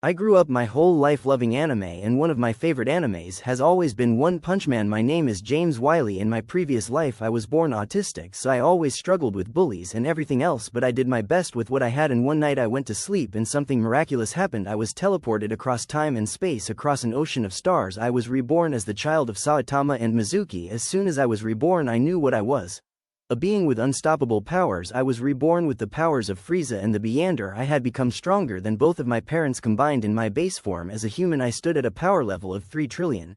I grew up my whole life loving anime, and one of my favorite animes has always been One Punch Man. My name is James Wiley. In my previous life I was born autistic, so I always struggled with bullies and everything else, but I did my best with what I had, and one night I went to sleep and something miraculous happened. I was teleported across time and space, across an ocean of stars. I was reborn as the child of Saitama and Mizuki. As soon as I was reborn I knew what I was. A being with unstoppable powers. I was reborn with the powers of Frieza and the Beyonder. I had become stronger than both of my parents combined. In my base form as a human I stood at a power level of 3 trillion.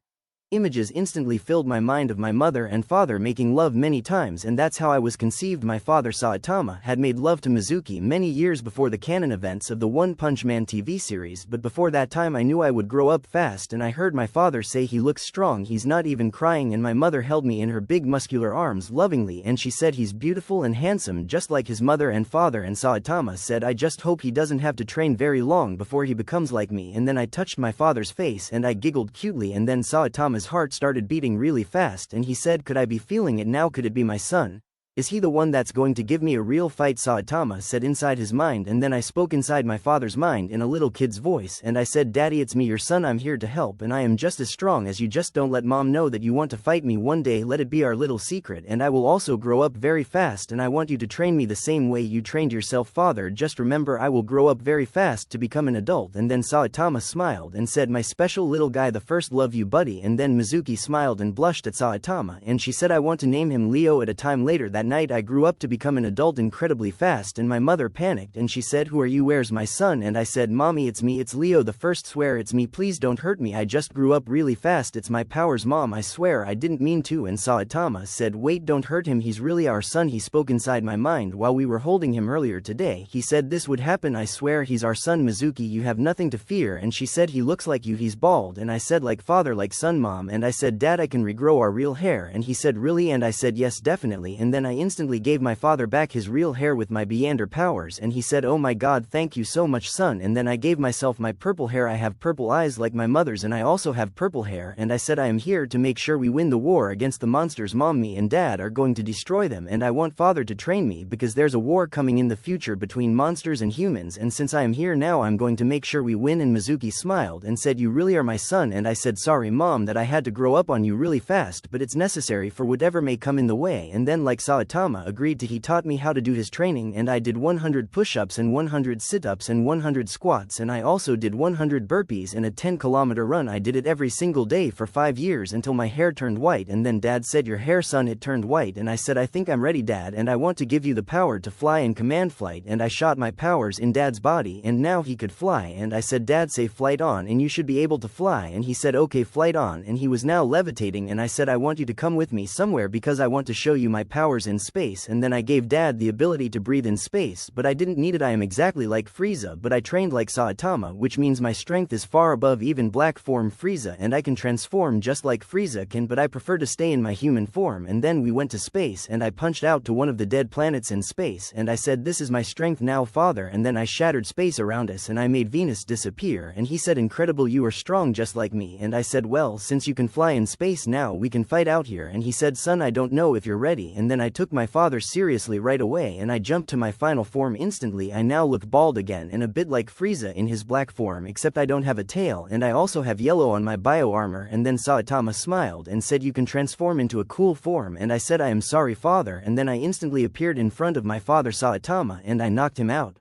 Images instantly filled my mind of my mother and father making love many times, and that's how I was conceived. My father Saitama had made love to Mizuki many years before the canon events of the One Punch Man TV series, but before that time I knew I would grow up fast, and I heard my father say he looks strong, he's not even crying, and my mother held me in her big muscular arms lovingly and she said he's beautiful and handsome just like his mother and father, and Saitama said I just hope he doesn't have to train very long before he becomes like me. And then I touched my father's face and I giggled cutely, and then Saitama's heart started beating really fast and he said, could I be feeling it now? Could it be my son? Is he the one that's going to give me a real fight? Saitama said inside his mind, and then I spoke inside my father's mind in a little kid's voice and I said, Daddy, it's me, your son. I'm here to help and I am just as strong as you. Just don't let mom know that you want to fight me one day. Let it be our little secret, and I will also grow up very fast and I want you to train me the same way you trained yourself, father. Just remember I will grow up very fast to become an adult. And then Saitama smiled and said, my special little guy, the first love you, buddy. And then Mizuki smiled and blushed at Saitama and she said, I want to name him Leo. At a time later that night I grew up to become an adult incredibly fast, and my mother panicked and she said, who are you? Where's my son? And I said, Mommy, it's me, it's Leo the first. Swear it's me, please don't hurt me, I just grew up really fast, it's my powers, Mom, I swear I didn't mean to. And Saitama said, wait, don't hurt him, he's really our son. He spoke inside my mind while we were holding him earlier today. He said this would happen, I swear he's our son, Mizuki, you have nothing to fear. And she said, he looks like you, he's bald. And I said, like father, like son, Mom. And I said, Dad, I can regrow our real hair. And he said, really? And I said, yes, definitely. And then I instantly gave my father back his real hair with my Beyonder powers and he said, oh my god, thank you so much, son. And then I gave myself my purple hair. I have purple eyes like my mother's and I also have purple hair, and I said, I am here to make sure we win the war against the monsters. Mom, me and Dad are going to destroy them, and I want father to train me because there's a war coming in the future between monsters and humans, and since I am here now I'm going to make sure we win. And Mizuki smiled and said, you really are my son. And I said, sorry Mom that I had to grow up on you really fast, but it's necessary for whatever may come in the way. And then like Saitama agreed to, he taught me how to do his training, and I did 100 push-ups and 100 sit-ups and 100 squats, and I also did 100 burpees and a 10-kilometer run. I did it every single day for 5 years until my hair turned white. And then Dad said, your hair, son, it turned white. And I said, I think I'm ready, Dad, and I want to give you the power to fly and command flight. And I shot my powers in Dad's body and now he could fly. And I said, Dad, say flight on and you should be able to fly. And he said, okay, flight on. And he was now levitating, and I said, I want you to come with me somewhere because I want to show you my powers in space. And then I gave Dad the ability to breathe in space, but I didn't need it. I am exactly like Frieza, but I trained like Saitama, which means my strength is far above even black form Frieza, and I can transform just like Frieza can, but I prefer to stay in my human form. And then we went to space and I punched out to one of the dead planets in space and I said, this is my strength now, father. And then I shattered space around us and I made Venus disappear, and he said, incredible, you are strong just like me. And I said, well, since you can fly in space now we can fight out here. And he said, son, I don't know if you're ready. And then I took my father seriously right away and I jumped to my final form instantly. I now look bald again and a bit like Frieza in his black form, except I don't have a tail and I also have yellow on my bio armor. And then Saitama smiled and said, you can transform into a cool form. And I said, I am sorry, father. And then I instantly appeared in front of my father Saitama and I knocked him out.